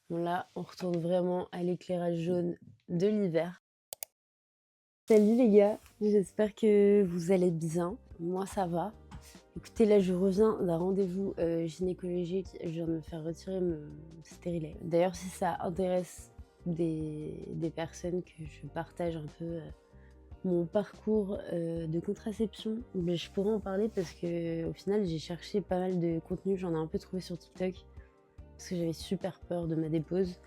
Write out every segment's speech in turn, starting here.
Bon là, on retourne vraiment à l'éclairage jaune de l'hiver. Salut les gars, j'espère que vous allez bien. Moi ça va. Écoutez, là je reviens d'un rendez-vous gynécologique. Je viens de me faire retirer mon stérilet. D'ailleurs, si ça intéresse des personnes que je partage un peu mon parcours de contraception, mais je pourrais en parler parce que au final j'ai cherché pas mal de contenu. J'en ai un peu trouvé sur TikTok parce que j'avais super peur de ma dépose.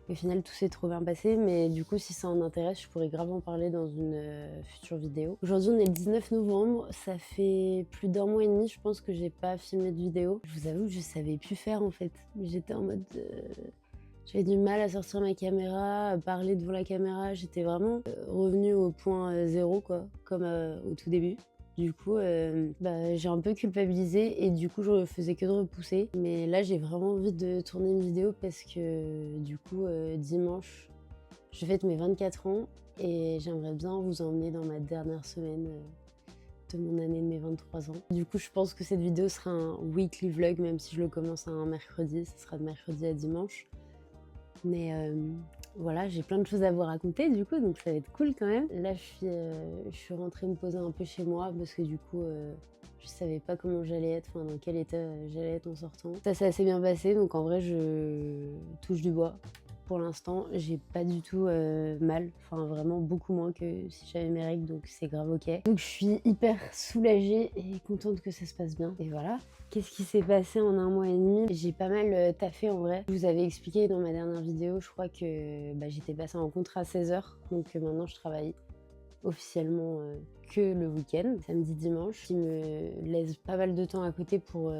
Au final, tout s'est trop bien passé, mais du coup, si ça en intéresse, je pourrais grave en parler dans une future vidéo. Aujourd'hui, on est le 19 novembre, ça fait plus d'un mois et demi, je pense que j'ai pas filmé de vidéo. Je vous avoue que je savais plus faire en fait. J'étais en mode... j'avais du mal à sortir ma caméra, à parler devant la caméra. J'étais vraiment revenue au point zéro, quoi, comme au tout début. Du coup, j'ai un peu culpabilisé et du coup, je faisais que de repousser. Mais là, j'ai vraiment envie de tourner une vidéo parce que du coup, dimanche, je fête mes 24 ans et j'aimerais bien vous emmener dans ma dernière semaine de mon année de mes 23 ans. Du coup, je pense que cette vidéo sera un weekly vlog, même si je le commence un mercredi. Ça sera de mercredi à dimanche. Mais voilà, j'ai plein de choses à vous raconter du coup, donc ça va être cool quand même. Là, je suis rentrée me poser un peu chez moi parce que du coup, je savais pas comment j'allais être, enfin dans quel état j'allais être en sortant. Ça s'est assez bien passé, donc en vrai, je touche du bois. Pour l'instant, j'ai pas du tout mal, enfin vraiment beaucoup moins que si j'avais mes règles, donc c'est grave ok. Donc je suis hyper soulagée et contente que ça se passe bien. Et voilà. Qu'est-ce qui s'est passé en un mois et demi? J'ai pas mal taffé en vrai. Je vous avais expliqué dans ma dernière vidéo, je crois que j'étais passée en contrat à 16 heures, donc maintenant je travaille officiellement que le week-end, samedi, dimanche, qui me laisse pas mal de temps à côté pour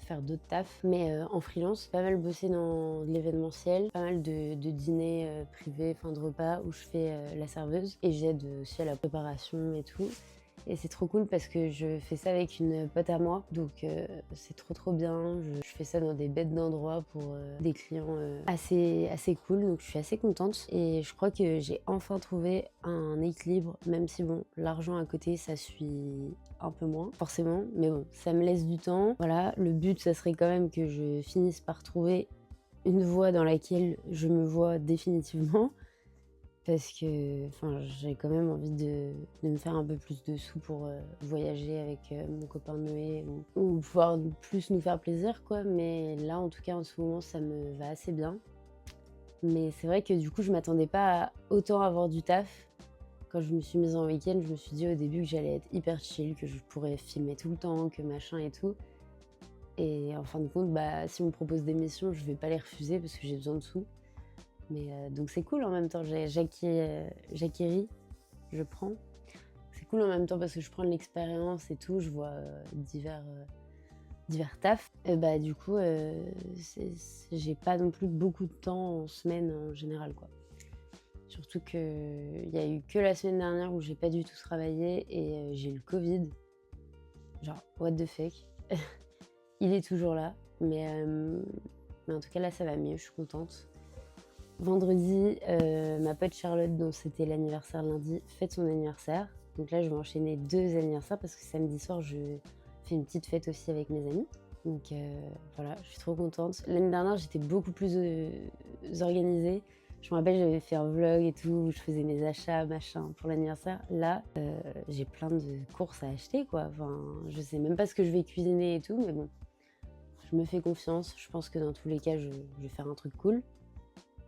faire d'autres tafs, mais en freelance, pas mal bossé dans de l'événementiel, pas mal de dîners privés, enfin de repas où je fais la serveuse et j'aide aussi à la préparation et tout. Et c'est trop cool parce que je fais ça avec une pote à moi, donc c'est trop bien. Je fais ça dans des bêtes d'endroits pour des clients assez cool, donc je suis assez contente. Et je crois que j'ai enfin trouvé un équilibre, même si bon, l'argent à côté, ça suit un peu moins, forcément. Mais bon, ça me laisse du temps. Voilà, le but, ça serait quand même que je finisse par trouver une voie dans laquelle je me vois définitivement. Parce que enfin, j'ai quand même envie de me faire un peu plus de sous pour voyager avec mon copain Noé ou pouvoir plus nous faire plaisir, quoi. Mais là, en tout cas, en ce moment, ça me va assez bien. Mais c'est vrai que du coup, je m'attendais pas à autant avoir du taf. Quand je me suis mise en week-end, je me suis dit au début que j'allais être hyper chill, que je pourrais filmer tout le temps, que machin et tout. Et en fin de compte, si on me propose des missions, je vais pas les refuser parce que j'ai besoin de sous. Mais donc c'est cool en même temps, j'acquéris, je prends. C'est cool en même temps parce que je prends de l'expérience et tout, je vois divers tafs. Et du coup, j'ai pas non plus beaucoup de temps en semaine en général, quoi. Surtout qu'il y a eu que la semaine dernière où j'ai pas du tout travaillé et j'ai eu le Covid. Genre, what the fuck. Il est toujours là, mais en tout cas là ça va mieux, je suis contente. Vendredi, ma pote Charlotte, dont c'était l'anniversaire lundi, fête son anniversaire. Donc là, je vais enchaîner 2 anniversaires parce que samedi soir, je fais une petite fête aussi avec mes amis. Donc voilà, je suis trop contente. L'année dernière, j'étais beaucoup plus organisée. Je me rappelle, j'avais fait un vlog et tout, où je faisais mes achats, machin, pour l'anniversaire. Là, j'ai plein de courses à acheter, quoi. Enfin, je sais même pas ce que je vais cuisiner et tout, mais bon, je me fais confiance. Je pense que dans tous les cas, je vais faire un truc cool.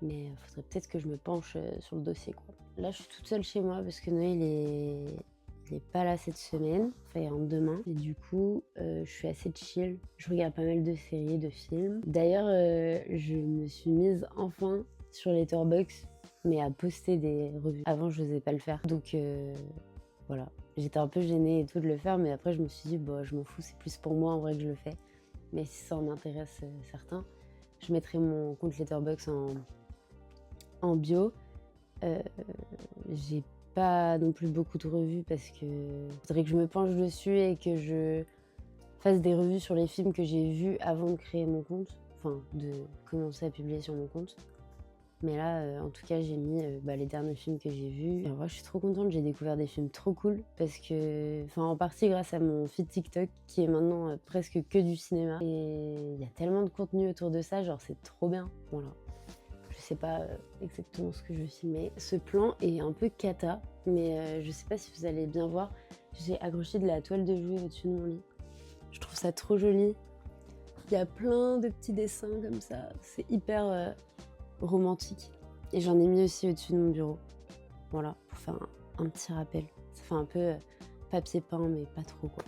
Mais il faudrait peut-être que je me penche sur le dossier, quoi. Là, je suis toute seule chez moi parce que Noé, il est pas là cette semaine, enfin il rentre demain. Et du coup, je suis assez chill. Je regarde pas mal de séries, de films. D'ailleurs, je me suis mise enfin sur Letterboxd, mais à poster des revues. Avant, je n'osais pas le faire. Donc voilà, j'étais un peu gênée et tout de le faire, mais après je me suis dit, bah, je m'en fous, c'est plus pour moi en vrai que je le fais. Mais si ça en intéresse certains, je mettrai mon compte Letterboxd en bio. Euh, j'ai pas non plus beaucoup de revues parce que faudrait que je me penche dessus et que je fasse des revues sur les films que j'ai vus avant de créer mon compte, enfin de commencer à publier sur mon compte. Mais là, en tout cas, j'ai mis les derniers films que j'ai vus. Et en vrai, je suis trop contente, j'ai découvert des films trop cool parce que, enfin, en partie grâce à mon feed TikTok qui est maintenant presque que du cinéma. Et il y a tellement de contenu autour de ça, genre c'est trop bien. Voilà. sais pas exactement ce que je vais filmer. Ce plan est un peu cata, mais je sais pas si vous allez bien voir. J'ai accroché de la toile de jouet au-dessus de mon lit. Je trouve ça trop joli. Il y a plein de petits dessins comme ça. C'est hyper romantique. Et j'en ai mis aussi au-dessus de mon bureau. Voilà, pour faire un petit rappel. Ça fait un peu papier peint, mais pas trop quoi.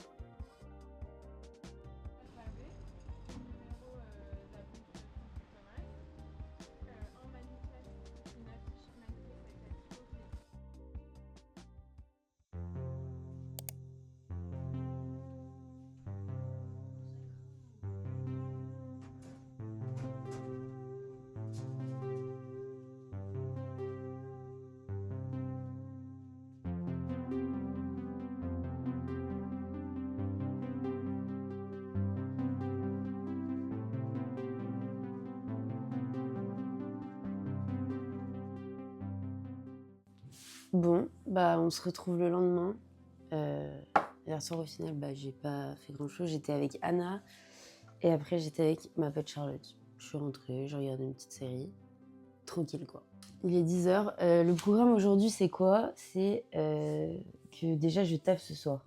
Bon, bah on se retrouve le lendemain. Hier soir au final, bah j'ai pas fait grand chose. J'étais avec Anna et après j'étais avec ma pote Charlotte. Je suis rentrée, j'ai regardé une petite série. Tranquille quoi. Il est 10h. Le programme aujourd'hui c'est quoi? C'est que déjà je taffe ce soir.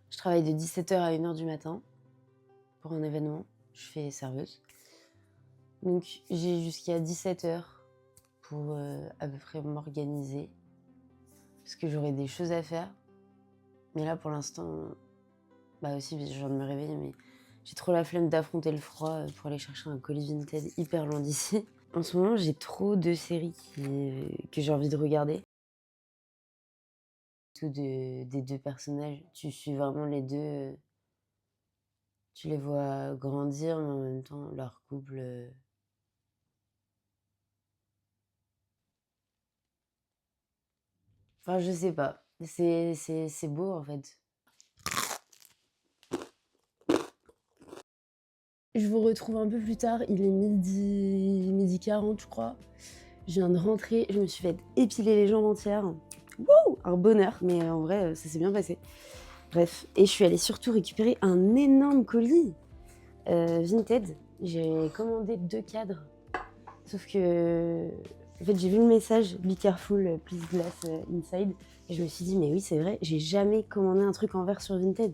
Je travaille de 17h à 1h du matin pour un événement. Je fais serveuse. Donc j'ai jusqu'à 17h pour à peu près m'organiser. Parce que j'aurai des choses à faire. Mais là pour l'instant, bah aussi je viens de me réveiller, mais j'ai trop la flemme d'affronter le froid pour aller chercher un colis Vinted hyper loin d'ici. En ce moment j'ai trop de séries que j'ai envie de regarder. Des deux personnages, tu suis vraiment les deux. Tu les vois grandir, mais en même temps leur couple... Enfin je sais pas, c'est beau en fait. Je vous retrouve un peu plus tard, il est midi 40 je crois. Je viens de rentrer, je me suis fait épiler les jambes entières. Wouh, un bonheur, mais en vrai ça s'est bien passé. Bref, et je suis allée surtout récupérer un énorme colis Vinted. J'ai commandé 2 cadres, sauf que en fait j'ai vu le message Be careful, please glass inside, et je me suis dit mais oui c'est vrai, j'ai jamais commandé un truc en verre sur Vinted.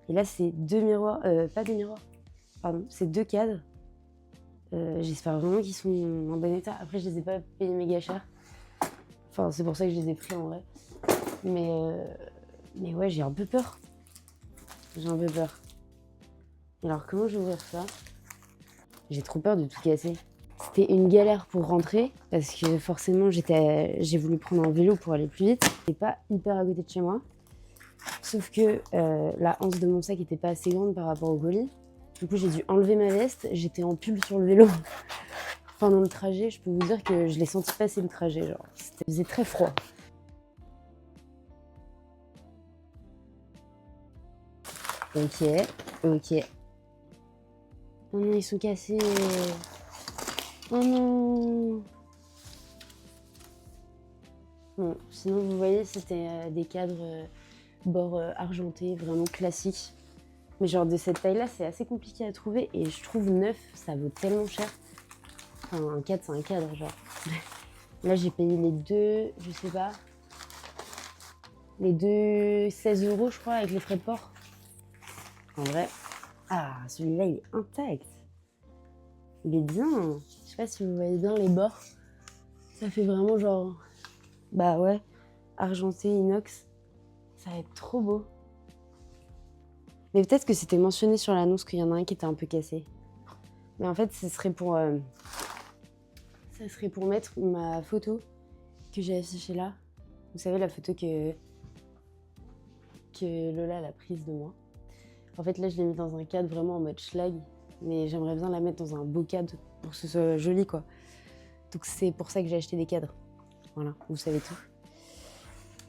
Et là c'est 2 miroirs, pas des miroirs, pardon, c'est 2 cadres. J'espère vraiment qu'ils sont en bon état. Après, je les ai pas payés méga cher. Enfin, c'est pour ça que je les ai pris en vrai. Mais ouais, j'ai un peu peur. J'ai un peu peur. Alors, comment je vais ouvrir ça? J'ai trop peur de tout casser. C'était une galère pour rentrer parce que forcément, j'ai voulu prendre un vélo pour aller plus vite. C'était pas hyper à côté de chez moi. Sauf que la hanse de mon sac était pas assez grande par rapport au colis. Du coup, j'ai dû enlever ma veste. J'étais en pull sur le vélo. Pendant le trajet, je peux vous dire que je l'ai senti passer le trajet, genre, ça faisait très froid. Ok, ok. Oh non, ils sont cassés. Oh non. Bon, sinon, vous voyez, c'était des cadres bord argenté, vraiment classiques. Mais genre de cette taille-là, c'est assez compliqué à trouver. Et je trouve neuf, ça vaut tellement cher. Enfin, un cadre, c'est un cadre, genre. Là, j'ai payé les deux, je sais pas. Les deux, 16 € je crois, avec les frais de port. En vrai, ah, celui-là, il est intact. Il est bien. Je sais pas si vous voyez bien les bords. Ça fait vraiment genre... Bah ouais, argenté, inox. Ça va être trop beau. Mais peut-être que c'était mentionné sur l'annonce qu'il y en a un qui était un peu cassé. Mais en fait, ça serait pour mettre ma photo que j'ai affichée là. Vous savez, la photo que Lola a prise de moi. En fait, là, je l'ai mis dans un cadre vraiment en mode schlag. Mais j'aimerais bien la mettre dans un beau cadre pour que ce soit joli, quoi. Donc c'est pour ça que j'ai acheté des cadres. Voilà, vous savez tout.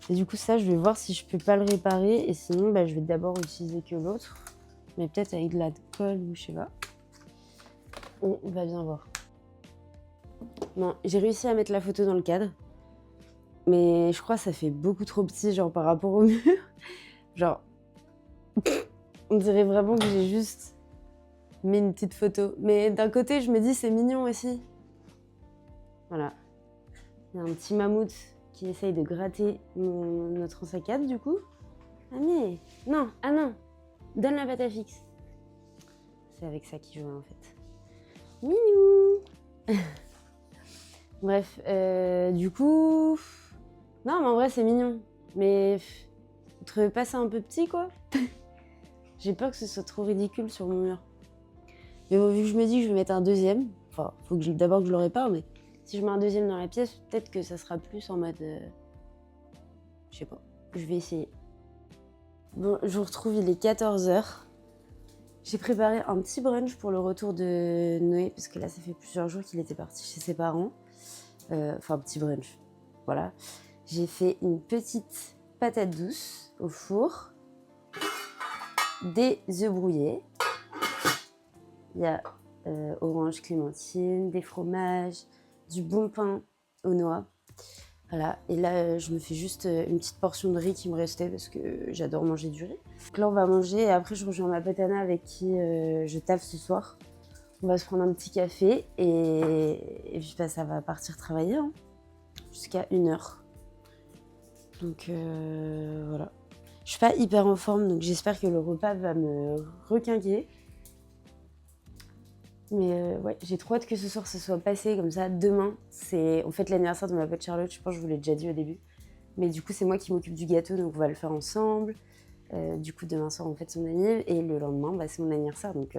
Et du coup, ça, je vais voir si je peux pas le réparer. Et sinon, bah, je vais d'abord utiliser que l'autre. Mais peut-être avec de la colle ou je sais pas. On va bien voir. Bon, j'ai réussi à mettre la photo dans le cadre. Mais je crois que ça fait beaucoup trop petit, genre par rapport au mur. Genre, on dirait vraiment que j'ai juste mis une petite photo. Mais d'un côté, je me dis c'est mignon aussi. Voilà. Il y a un petit mammouth qui essaye de gratter notre sac à du coup. Ah mais non, ah non, donne la pâte à fixe. C'est avec ça qu'il joue en fait. Minou. Bref, du coup... Non mais en vrai c'est mignon. Mais vous trouvez pas ça un peu petit quoi? J'ai peur que ce soit trop ridicule sur mon mur. Mais bon, vu que je me dis que je vais mettre un deuxième, enfin, faut que d'abord que je le répare, mais si je mets un deuxième dans la pièce, peut-être que ça sera plus en mode... je sais pas, je vais essayer. Bon, je vous retrouve, il est 14 h. J'ai préparé un petit brunch pour le retour de Noé, parce que là, ça fait plusieurs jours qu'il était parti chez ses parents. Enfin, un petit brunch, voilà. J'ai fait une petite patate douce au four, des œufs brouillés. Il y a orange clémentine, des fromages, du bon pain aux noix. Voilà, et là je me fais juste une petite portion de riz qui me restait parce que j'adore manger du riz. Donc là on va manger et après je rejoins ma patana avec qui je taffe ce soir. On va se prendre un petit café et puis bah, ça va partir travailler hein, jusqu'à 1 h. Donc voilà. Je suis pas hyper en forme donc j'espère que le repas va me requinquer. Mais ouais, j'ai trop hâte que ce soir, ce soit passé comme ça. Demain, c'est en fait l'anniversaire de ma pote Charlotte. Je pense que je vous l'ai déjà dit au début. Mais du coup, c'est moi qui m'occupe du gâteau, donc on va le faire ensemble. Du coup, demain soir, on fête son anniv. Et le lendemain, bah, c'est mon anniversaire. Donc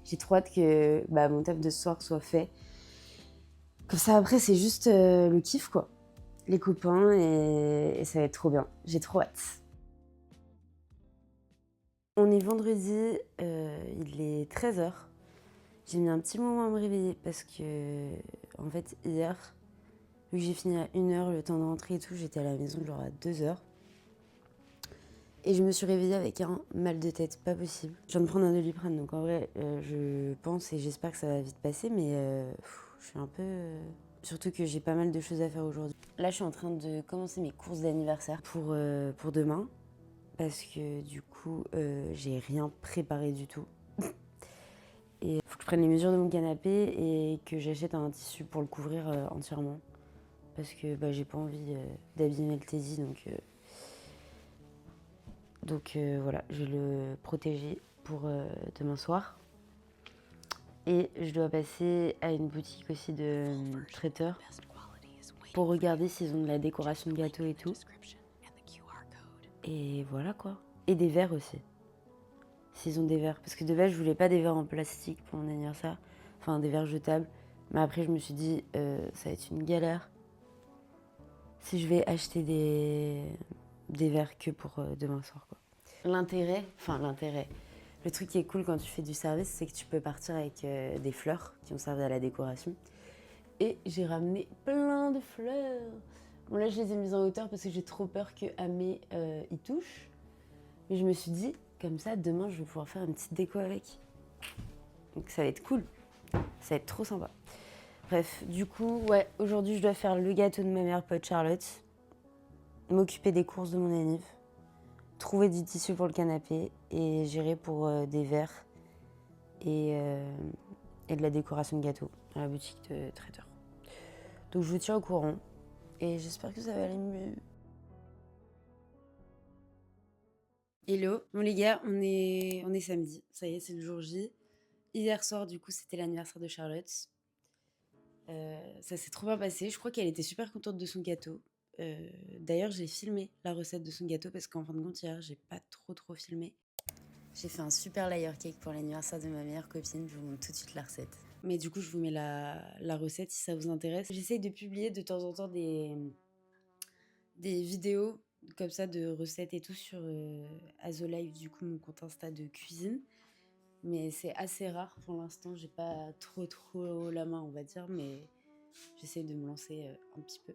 j'ai trop hâte que bah, mon taf de ce soir soit fait. Comme ça, après, c'est juste le kiff, quoi. Les copains, et ça va être trop bien. J'ai trop hâte. On est vendredi, il est 13 h. J'ai mis un petit moment à me réveiller parce que, en fait, hier, vu que j'ai fini à 1 h, le temps de rentrer et tout, j'étais à la maison genre à 2 h. Et je me suis réveillée avec un mal de tête, pas possible. Je viens de prendre un Doliprane, donc en vrai, je pense et j'espère que ça va vite passer, mais je suis un peu... Surtout que j'ai pas mal de choses à faire aujourd'hui. Là, je suis en train de commencer mes courses d'anniversaire pour demain, parce que du coup, j'ai rien préparé du tout. Et il faut que je prenne les mesures de mon canapé et que j'achète un tissu pour le couvrir entièrement. Parce que bah, j'ai pas envie d'abîmer le teddy, donc voilà, je vais le protéger pour demain soir. Et je dois passer à une boutique aussi de traiteur pour regarder s'ils ont de la décoration de gâteau et tout. Et voilà quoi. Et des verres aussi. S'ils ont des verres. Parce que de base, je voulais pas des verres en plastique pour mon anniversaire. Enfin, des verres jetables. Mais après, je me suis dit, ça va être une galère si je vais acheter des verres que pour demain soir quoi. L'intérêt, le truc qui est cool quand tu fais du service, c'est que tu peux partir avec des fleurs qui ont servi à la décoration. Et j'ai ramené plein de fleurs. Bon là, je les ai mises en hauteur parce que j'ai trop peur que Amé y touche. Mais je me suis dit, comme ça, demain, je vais pouvoir faire une petite déco avec. Donc ça va être cool. Ça va être trop sympa. Bref, du coup, ouais, aujourd'hui, je dois faire le gâteau de ma meilleure pote Charlotte, m'occuper des courses de mon anniv, trouver du tissu pour le canapé et gérer pour des verres et de la décoration de gâteau à la boutique de traiteur. Donc je vous tiens au courant et j'espère que ça va aller mieux. Hello, bon les gars, on est samedi, ça y est, c'est le jour J. Hier soir, du coup, c'était l'anniversaire de Charlotte. Ça s'est trop bien passé, je crois qu'elle était super contente de son gâteau. D'ailleurs, j'ai filmé la recette de son gâteau parce qu'en fin de compte, hier, j'ai pas trop filmé. J'ai fait un super layer cake pour l'anniversaire de ma meilleure copine, je vous montre tout de suite la recette. Mais du coup, je vous mets la recette si ça vous intéresse. J'essaye de publier de temps en temps des vidéos comme ça de recettes et tout sur Azolive, du coup, mon compte Insta de cuisine. Mais c'est assez rare pour l'instant, j'ai pas trop la main, on va dire, mais j'essaye de me lancer un petit peu.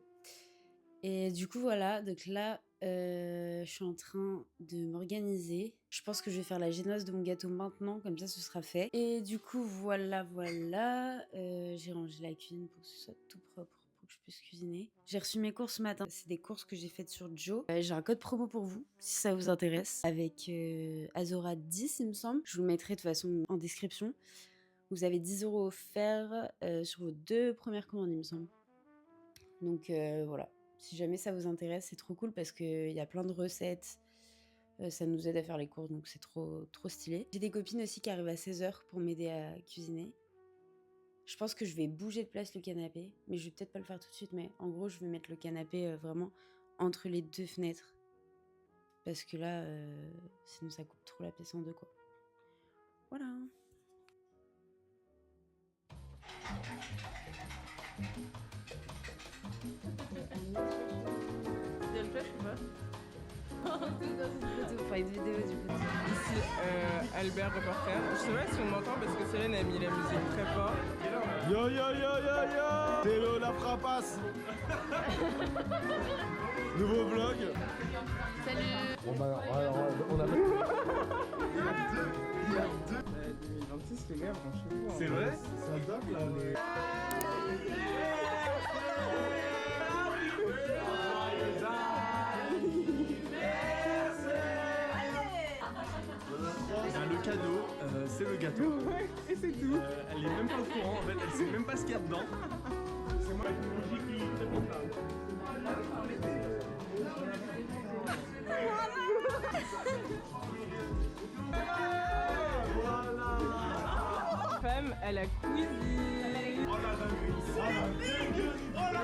Et du coup, voilà, donc là, je suis en train de m'organiser. Je pense que je vais faire la génoise de mon gâteau maintenant, comme ça, ce sera fait. Et du coup, voilà. J'ai rangé la cuisine pour que ce soit tout propre, pour que je puisse cuisiner. J'ai reçu mes courses ce matin. C'est des courses que j'ai faites sur Joe. J'ai un code promo pour vous, si ça vous intéresse, avec Azora 10, il me semble. Je vous le mettrai de toute façon en description. Vous avez 10 € offerts sur vos 2 premières commandes, il me semble. Donc voilà, si jamais ça vous intéresse, c'est trop cool parce qu'il y a plein de recettes. Ça nous aide à faire les courses, donc c'est trop stylé. J'ai des copines aussi qui arrivent à 16 h pour m'aider à cuisiner. Je pense que je vais bouger de place le canapé, mais je vais peut-être pas le faire tout de suite, mais en gros, je vais mettre le canapé vraiment entre les 2 fenêtres. Parce que là, sinon ça coupe trop la pièce en deux, quoi. Voilà. Il y a le flash ou pas? Enfin, une vidéo du coup. Ici, Albert reporter. Je sais pas si on m'entend parce que Célène a mis la musique très fort. Yo yo yo yo yo, c'est Léo la frappasse. Nouveau vlog. Salut. On a... Il y a deux. 2026, les gars, franchement. C'est vrai? Ça date là. Le cadeau, c'est le gâteau. Ouais, et c'est tout. Elle est même pas au courant, en fait, elle sait même pas ce qu'il y a dedans. C'est moi avec une bougie qui est très contente. Femme à la cuisine. Oh là là, c'est dégueu. Oh là là.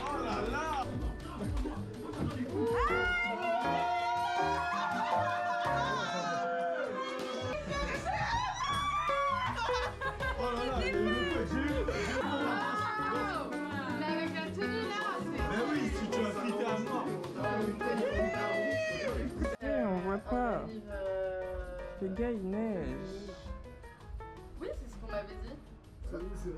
Oh là là. Oh là là, j'ai eu Mais avec la tenue là, mais oui, si tu as frité à mort. On voit pas. Les gars, il neige. Oui, c'est ce qu'on m'avait dit.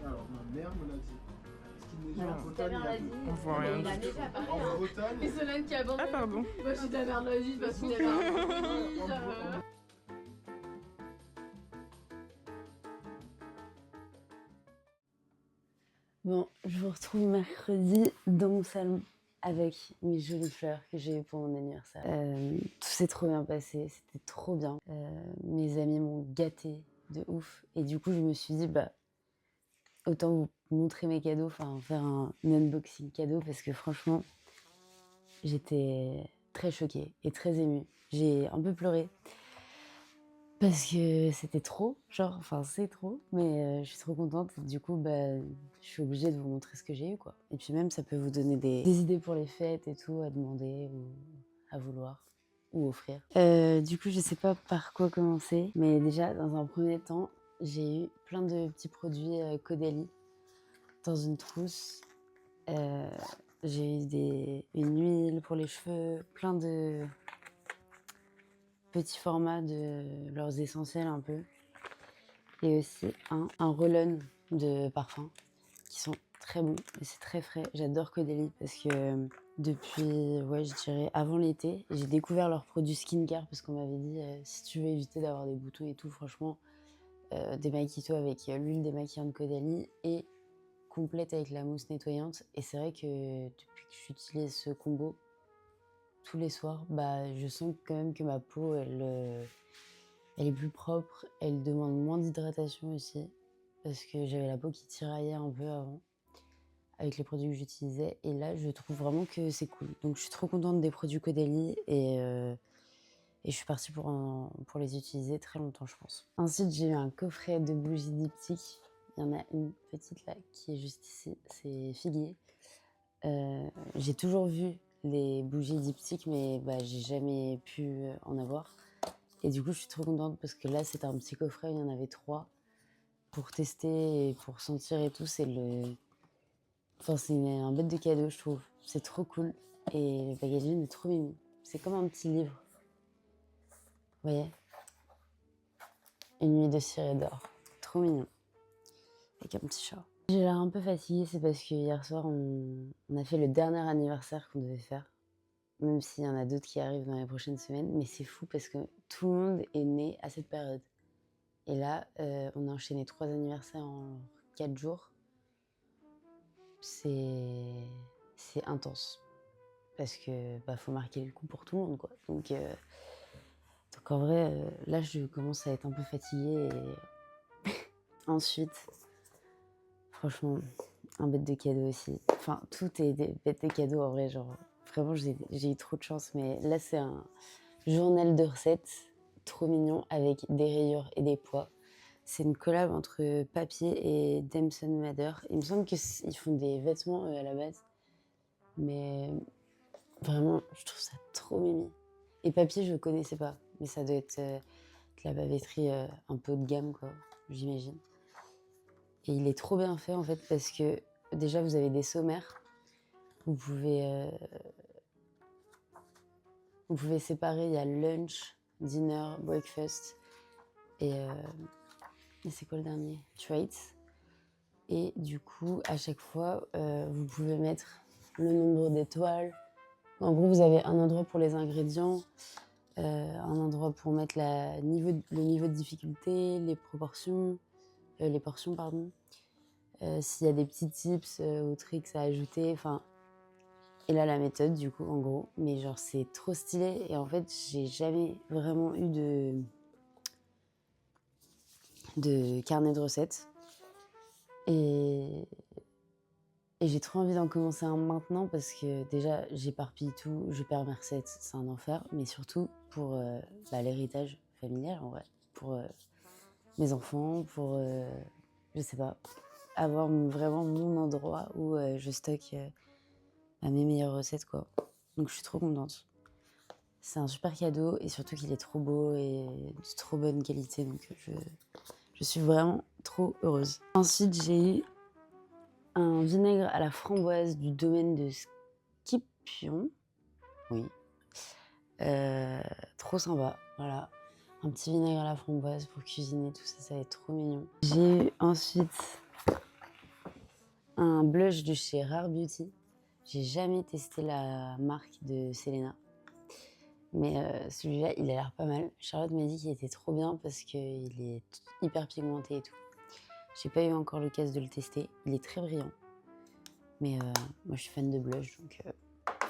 Alors, ma mère me l'a dit. Parce qu'il neigeait en Non. Bretagne. Ta mère l'a dit. On voit rien Il a du neigé à Paris. En Hein. Bretagne. Et Solène qui a abandonné. Ah, pardon. Moi, je suis ta mère l'a dit parce qu'il y avait un Bon, je vous retrouve mercredi dans mon salon avec mes jolies fleurs que j'ai eues pour mon anniversaire. Tout s'est trop bien passé, c'était trop bien. Mes amis m'ont gâtée de ouf. Et du coup, je me suis dit, bah, autant vous montrer mes cadeaux, enfin faire un unboxing cadeau parce que franchement, j'étais très choquée et très émue. J'ai un peu pleuré parce que c'était trop, enfin c'est trop, mais je suis trop contente. Du coup, bah, je suis obligée de vous montrer ce que j'ai eu, quoi. Et puis même, ça peut vous donner des idées pour les fêtes et tout, à demander ou à vouloir ou offrir. Du coup, je sais pas par quoi commencer, mais déjà, dans un premier temps, j'ai eu plein de petits produits Caudalie dans une trousse. J'ai eu une huile pour les cheveux, plein de petits formats de leurs essentiels un peu. Et aussi un roll-on de parfums qui sont très bons et c'est très frais. J'adore Caudalie parce que depuis, ouais, je dirais avant l'été, j'ai découvert leurs produits skincare parce qu'on m'avait dit si tu veux éviter d'avoir des boutons et tout, franchement, démaquille-toi avec l'huile démaquillante Caudalie et complète avec la mousse nettoyante. Et c'est vrai que depuis que j'utilise ce combo tous les soirs, bah, je sens quand même que ma peau, elle est plus propre, elle demande moins d'hydratation aussi, parce que j'avais la peau qui tiraillait un peu avant, avec les produits que j'utilisais. Et là, je trouve vraiment que c'est cool. Donc je suis trop contente des produits Caudalie et je suis partie pour les utiliser très longtemps, je pense. Ensuite, j'ai eu un coffret de bougies diptyques. Il y en a une petite là, qui est juste ici, c'est figuier. J'ai toujours vu les bougies diptyques, mais bah, j'ai jamais pu en avoir. Et du coup, je suis trop contente parce que là, c'était un petit coffret, il y en avait 3 pour tester et pour sentir et tout. Enfin, c'est un bête de cadeau, je trouve. C'est trop cool. Et le packaging est trop mimi. C'est comme un petit livre. Vous voyez? Une nuit de cire et d'or. Trop mignon. Avec un petit chat. J'ai l'air un peu fatiguée, c'est parce que hier soir, on a fait le dernier anniversaire qu'on devait faire. Même s'il y en a d'autres qui arrivent dans les prochaines semaines. Mais c'est fou parce que tout le monde est né à cette période. Et là, on a enchaîné 3 anniversaires en 4 jours. C'est intense. Parce que bah, faut marquer le coup pour tout le monde, quoi. Donc qu'en vrai, là, je commence à être un peu fatiguée. Et ensuite, franchement, un bête de cadeau aussi. Enfin, tout est des bêtes de cadeaux en vrai. Genre, vraiment, j'ai eu trop de chance. Mais là, c'est un journal de recettes trop mignon avec des rayures et des poids. C'est une collab entre Papier et Damson Madder. Il me semble qu'ils font des vêtements à la base. Mais vraiment, je trouve ça trop mimi. Et Papier, je ne connaissais pas. Mais ça doit être de la papeterie un peu haut de gamme, quoi, j'imagine. Et il est trop bien fait, en fait, parce que déjà, vous avez des sommaires. Vous pouvez séparer, il y a lunch, dinner, breakfast. Et c'est quoi le dernier? Treats. Et du coup, à chaque fois, vous pouvez mettre le nombre d'étoiles. En gros, vous avez un endroit pour les ingrédients, un endroit pour mettre le niveau de difficulté, les portions, pardon. S'il y a des petits tips ou tricks à ajouter, enfin. Et là, la méthode, du coup, en gros. Mais genre, c'est trop stylé. Et en fait, j'ai jamais vraiment eu de carnet de recettes. Et j'ai trop envie d'en commencer un maintenant parce que déjà, j'éparpille tout, je perds mes recettes, c'est un enfer. Mais surtout pour l'héritage familial, en vrai. Pour mes enfants, pour, je sais pas, avoir vraiment mon endroit où je stocke mes meilleures recettes, quoi. Donc, je suis trop contente. C'est un super cadeau et surtout qu'il est trop beau et de trop bonne qualité. Donc, je suis vraiment trop heureuse. Ensuite, j'ai eu un vinaigre à la framboise du domaine de Skipion. Oui. Trop sympa, voilà. Un petit vinaigre à la framboise pour cuisiner, tout ça, ça va être trop mignon. J'ai eu ensuite un blush de chez Rare Beauty. J'ai jamais testé la marque de Selena. Mais celui-là, il a l'air pas mal. Charlotte m'a dit qu'il était trop bien parce qu'il est hyper pigmenté et tout. J'ai pas eu encore l'occasion de le tester. Il est très brillant. Mais moi, je suis fan de blush, donc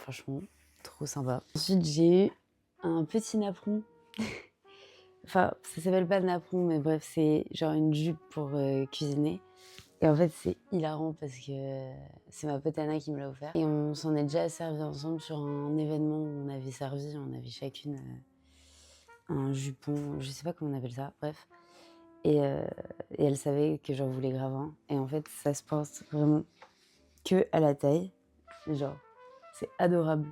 franchement, trop sympa. Ensuite, j'ai eu un petit napperon. Enfin, ça s'appelle pas de napperon, mais bref, c'est genre une jupe pour cuisiner. Et en fait, c'est hilarant parce que c'est ma pote Anna qui me l'a offert. Et on s'en est déjà servi ensemble sur un événement où on avait chacune un jupon, je sais pas comment on appelle ça, bref. Et elle savait que j'en voulais grave un. Et en fait, ça se porte vraiment que à la taille. Genre, c'est adorable.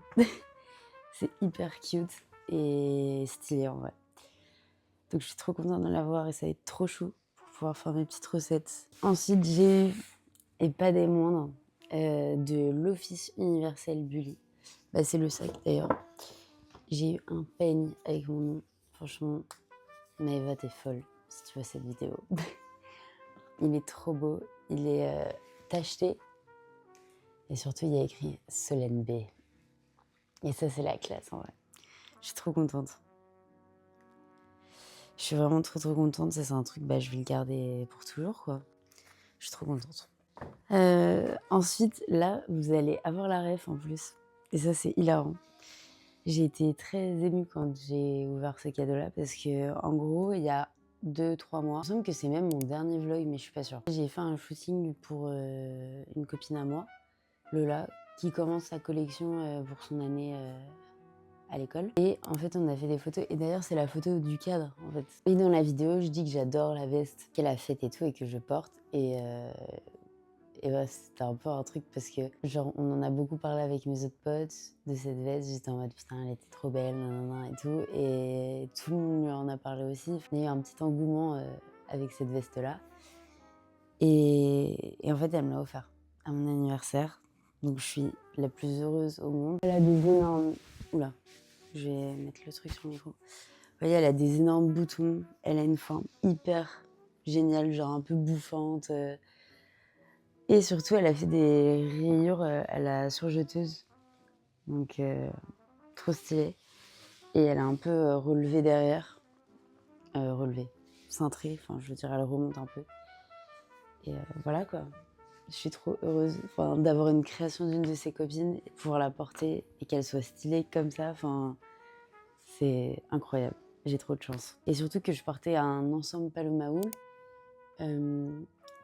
C'est hyper cute et stylé en vrai. Donc je suis trop contente de l'avoir et ça va être trop chou pour pouvoir faire mes petites recettes. Ensuite, j'ai eu, et pas des moindres, de l'Office Universel Bully. Bah, c'est le sac d'ailleurs. J'ai eu un peigne avec mon nom. Franchement, Maëva, t'es folle si tu vois cette vidéo. Il est trop beau. Il est tacheté. Et surtout, il y a écrit Solène B. Et ça, c'est la classe en vrai. Je suis trop contente. Je suis vraiment trop contente. Ça, c'est un truc, je vais le garder pour toujours, quoi. Je suis trop contente. Ensuite, là, vous allez avoir la ref en plus. Et ça, c'est hilarant. J'ai été très émue quand j'ai ouvert ce cadeau-là parce que, en gros, il y a 2-3 mois, il me semble que c'est même mon dernier vlog, mais je suis pas sûre. J'ai fait un shooting pour une copine à moi, Lola, qui commence sa collection pour son année à l'école. Et en fait, on a fait des photos. Et d'ailleurs, c'est la photo du cadre, en fait. Et dans la vidéo, je dis que j'adore la veste qu'elle a faite et tout, et que je porte. Et ouais, c'était un peu un truc parce que, genre, on en a beaucoup parlé avec mes autres potes de cette veste. J'étais en mode, putain, elle était trop belle, nanana, et tout. Et tout le monde lui en a parlé aussi. Il y a eu un petit engouement avec cette veste-là. Et en fait, elle me l'a offert à mon anniversaire. Donc, je suis la plus heureuse au monde. Elle a des énormes... Oula, je vais mettre le truc sur le micro. Vous voyez, elle a des énormes boutons. Elle a une forme hyper géniale, genre un peu bouffante. Et surtout, elle a fait des rayures à la surjeteuse. Donc, trop stylé. Et elle a un peu relevé derrière. Relevé, cintré. Enfin, je veux dire, elle remonte un peu. Et voilà, quoi. Je suis trop heureuse d'avoir une création d'une de ses copines, et pouvoir la porter et qu'elle soit stylée comme ça. Enfin, c'est incroyable. j'ai trop de chance. Et surtout que je portais un ensemble Paloma Wool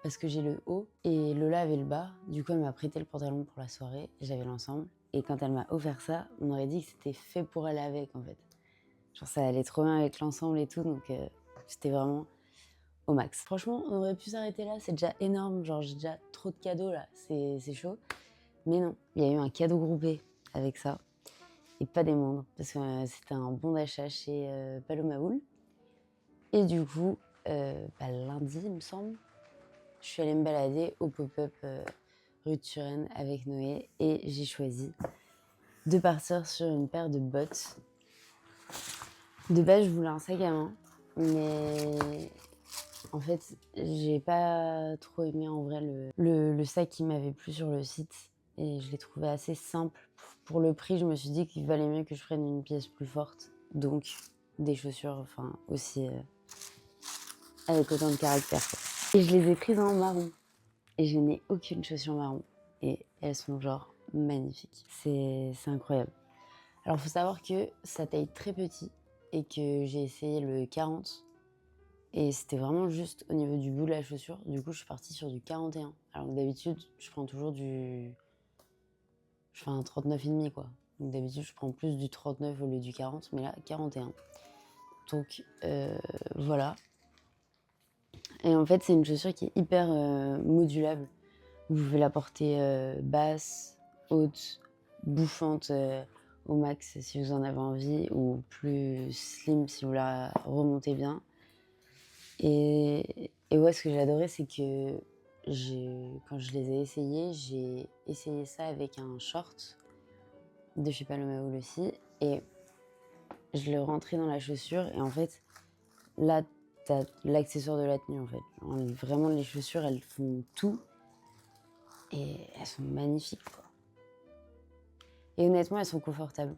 parce que j'ai le haut et Lola avait le bas. Du coup, elle m'a prêté le pantalon pour la soirée. J'avais l'ensemble. Et quand elle m'a offert ça, on aurait dit que c'était fait pour aller avec, en fait. Genre, ça allait trop bien avec l'ensemble et tout. Donc, c'était vraiment au max. Franchement, on aurait pu s'arrêter là. C'est déjà énorme. Genre, j'ai déjà trop de cadeaux, là. C'est chaud. Mais non, il y a eu un cadeau groupé avec ça. Et pas des moindres. Parce que c'était un bon d'achat chez Paloma Wool. Et du coup, lundi, il me semble, je suis allée me balader au pop-up rue de Turenne avec Noé et j'ai choisi de partir sur une paire de bottes. De base, je voulais un sac à main, mais en fait, j'ai pas trop aimé en vrai le sac qui m'avait plu sur le site et je l'ai trouvé assez simple. Pour le prix, je me suis dit qu'il valait mieux que je prenne une pièce plus forte, donc des chaussures, enfin aussi avec autant de caractère, quoi. Et je les ai prises en marron. Et je n'ai aucune chaussure marron. Et elles sont genre magnifiques. C'est incroyable. Alors, il faut savoir que ça taille très petit et que j'ai essayé le 40. Et c'était vraiment juste au niveau du bout de la chaussure. Du coup, je suis partie sur du 41. Alors que d'habitude, je prends toujours du... Je fais un 39,5 quoi. Donc d'habitude, je prends plus du 39 au lieu du 40. Mais là, 41. Donc, voilà. Et en fait, c'est une chaussure qui est hyper modulable. Vous pouvez la porter basse, haute, bouffante au max si vous en avez envie, ou plus slim si vous la remontez bien. Et ouais, ce que j'ai adoré, c'est que quand je les ai essayées, j'ai essayé ça avec un short de chez Paloma Wool aussi. Et je le rentrais dans la chaussure. Et en fait, là, t'as l'accessoire de la tenue, en fait. Vraiment, les chaussures, elles font tout. Et elles sont magnifiques, quoi. Et honnêtement, elles sont confortables.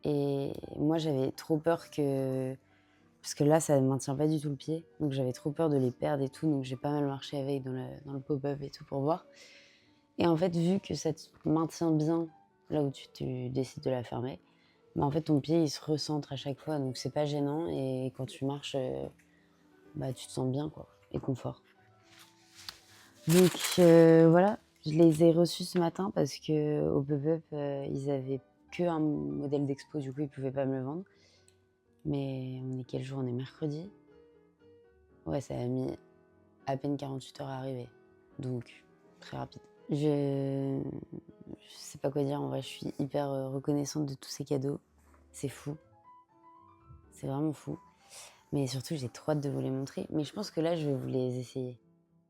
Et moi, j'avais trop peur que... Parce que là, ça ne maintient pas du tout le pied. Donc j'avais trop peur de les perdre et tout. Donc j'ai pas mal marché avec dans le pop-up et tout pour voir. Et en fait, vu que ça te maintient bien là où tu décides de la fermer, en fait, ton pied, il se recentre à chaque fois. Donc c'est pas gênant. Et quand tu marches, tu te sens bien, quoi. Et confort. Donc voilà, je les ai reçus ce matin parce qu'au pop-up, ils avaient que un modèle d'expo, du coup ils pouvaient pas me le vendre. Mais on est quel jour? On est mercredi. Ouais, ça a mis à peine 48 heures à arriver. Donc, très rapide. Je sais pas quoi dire, en vrai, je suis hyper reconnaissante de tous ces cadeaux. C'est fou. C'est vraiment fou. Mais surtout, j'ai trop hâte de vous les montrer. Mais je pense que là, je vais vous les essayer.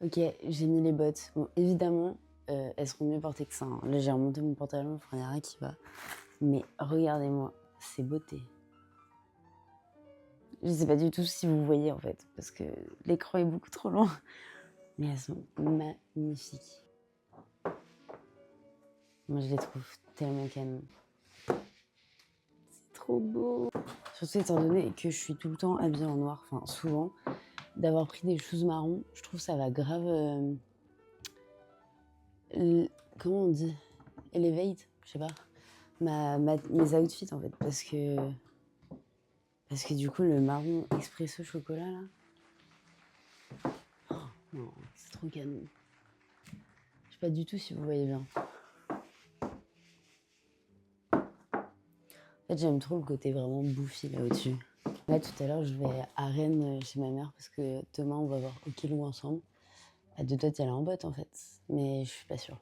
Ok, j'ai mis les bottes. Bon, évidemment, elles seront mieux portées que ça, hein. Là, j'ai remonté mon pantalon, il n'y a rien qui va. Mais regardez-moi ces beautés. Je sais pas du tout si vous voyez, en fait, parce que l'écran est beaucoup trop loin. Mais elles sont magnifiques. Moi, je les trouve tellement canon. C'est trop beau. Surtout étant donné que je suis tout le temps habillée en noir, enfin souvent, d'avoir pris des choses marron, je trouve ça va grave... comment on dit? Elevate, je sais pas. Mes outfits, en fait, parce que du coup, le marron expresso chocolat, là... Oh, non, c'est trop canon. Je sais pas du tout si vous voyez bien. En fait, j'aime trop le côté vraiment bouffi là au-dessus. Là, tout à l'heure, je vais à Rennes chez ma mère parce que demain, on va voir Okilou ensemble. À deux doigts d'y aller en botte, en fait. Mais je suis pas sûre.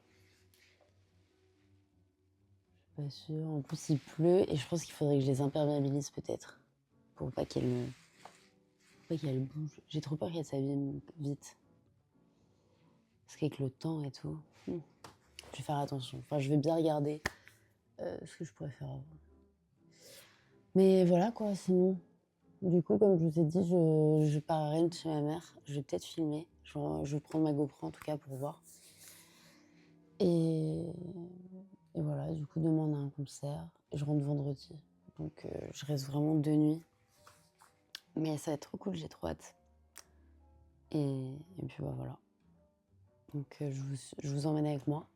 Je suis pas sûre. En plus, il pleut et je pense qu'il faudrait que je les imperméabilise peut-être. Pour pas qu'elles bougent. J'ai trop peur qu'elles s'abîment vite. Parce qu'avec le temps et tout, je vais faire attention. Enfin, je vais bien regarder ce que je pourrais faire avant. Mais voilà quoi, sinon. Du coup, comme je vous ai dit, je pars à Rennes chez ma mère. Je vais peut-être filmer. Je vais prendre ma GoPro en tout cas pour voir. Et voilà, du coup, demain on a un concert. Et je rentre vendredi. Donc je reste vraiment 2 nuits. Mais ça va être trop cool, j'ai trop hâte. Et puis voilà. Donc je vous emmène avec moi.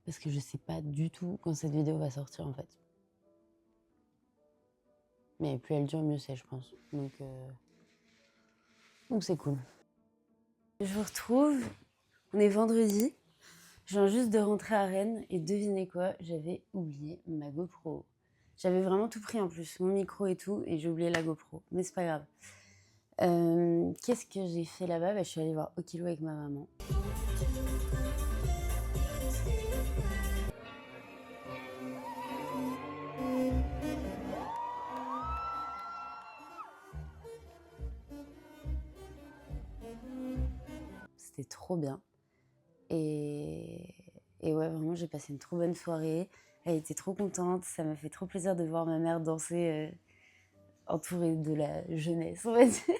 Parce que je sais pas du tout quand cette vidéo va sortir en fait. Mais plus elle dure, mieux c'est, je pense. Donc c'est cool. Je vous retrouve, on est vendredi. Je viens juste de rentrer à Rennes et devinez quoi, j'avais oublié ma GoPro. J'avais vraiment tout pris en plus, mon micro et tout, et j'ai oublié la GoPro. Mais c'est pas grave. Qu'est-ce que j'ai fait là-bas? Bah, je suis allée voir Okilo avec ma maman. C'était trop bien. Et ouais, vraiment, j'ai passé une trop bonne soirée. Elle était trop contente. Ça m'a fait trop plaisir de voir ma mère danser entourée de la jeunesse, on va dire.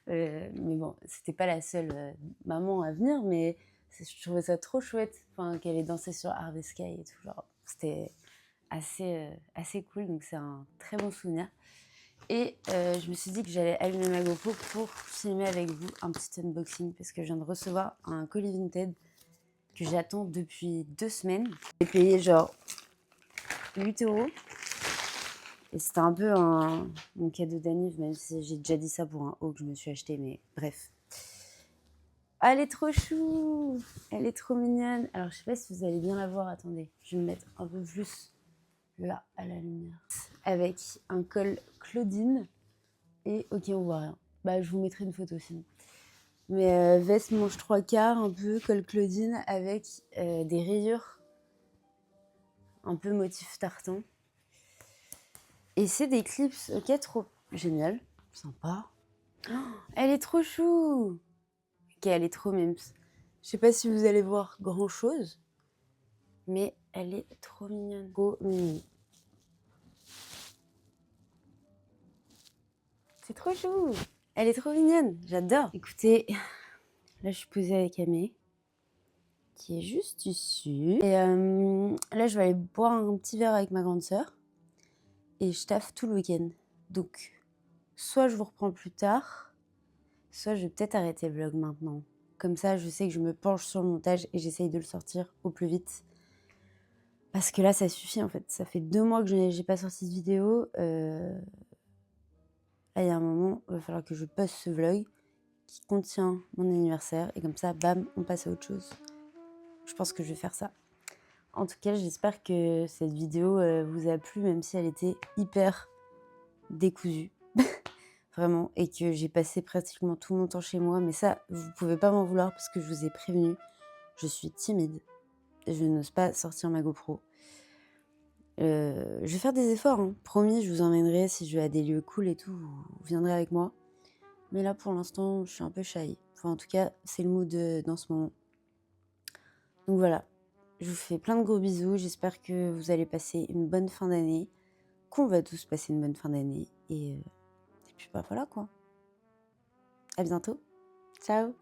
Mais bon, c'était pas la seule maman à venir, mais je trouvais ça trop chouette qu'elle ait dansé sur Harvey Sky et tout. Genre, c'était assez cool, donc c'est un très bon souvenir. Et je me suis dit que j'allais allumer ma GoPro pour filmer avec vous un petit unboxing parce que je viens de recevoir un colis Vinted que j'attends depuis 2 semaines. J'ai payé genre 8 €. Et c'était un peu mon cadeau d'anniv, même si j'ai déjà dit ça pour un haut que je me suis acheté, mais bref. Ah, elle est trop chou! Elle est trop mignonne. Alors, je sais pas si vous allez bien la voir. Attendez, je vais me mettre un peu plus là, à la lumière. Avec un col Claudine. Et ok, on voit rien. Bah, je vous mettrai une photo sinon. Mais veste manche 3/4, un peu col Claudine, avec des rayures. Un peu motif tartan. Et c'est des clips, ok, trop génial, sympa. Oh, elle est trop chou! Ok, elle est trop mimes. Je sais pas si vous allez voir grand chose, mais elle est trop mignonne. Trop mignonne. C'est trop chou! Elle est trop mignonne, j'adore. Écoutez, là je suis posée avec Amé, qui est juste ici. Et là je vais aller boire un petit verre avec ma grande sœur. Et je taffe tout le week-end. Donc, soit je vous reprends plus tard, soit je vais peut-être arrêter le vlog maintenant. Comme ça, je sais que je me penche sur le montage et j'essaye de le sortir au plus vite. Parce que là, ça suffit en fait. Ça fait 2 mois que j'ai pas sorti de vidéo. Là, il y a un moment, il va falloir que je poste ce vlog qui contient mon anniversaire. Et comme ça, bam, on passe à autre chose. Je pense que je vais faire ça. En tout cas, j'espère que cette vidéo vous a plu, même si elle était hyper décousue. Vraiment, et que j'ai passé pratiquement tout mon temps chez moi. Mais ça, vous pouvez pas m'en vouloir parce que je vous ai prévenu. Je suis timide. Je n'ose pas sortir ma GoPro. Je vais faire des efforts, hein. Promis, je vous emmènerai si je vais à des lieux cool et tout. Vous viendrez avec moi. Mais là, pour l'instant, je suis un peu shy. Enfin, en tout cas, c'est le mood dans ce moment. Donc voilà. Je vous fais plein de gros bisous. J'espère que vous allez passer une bonne fin d'année. Qu'on va tous passer une bonne fin d'année. Et puis, bah voilà quoi. À bientôt. Ciao.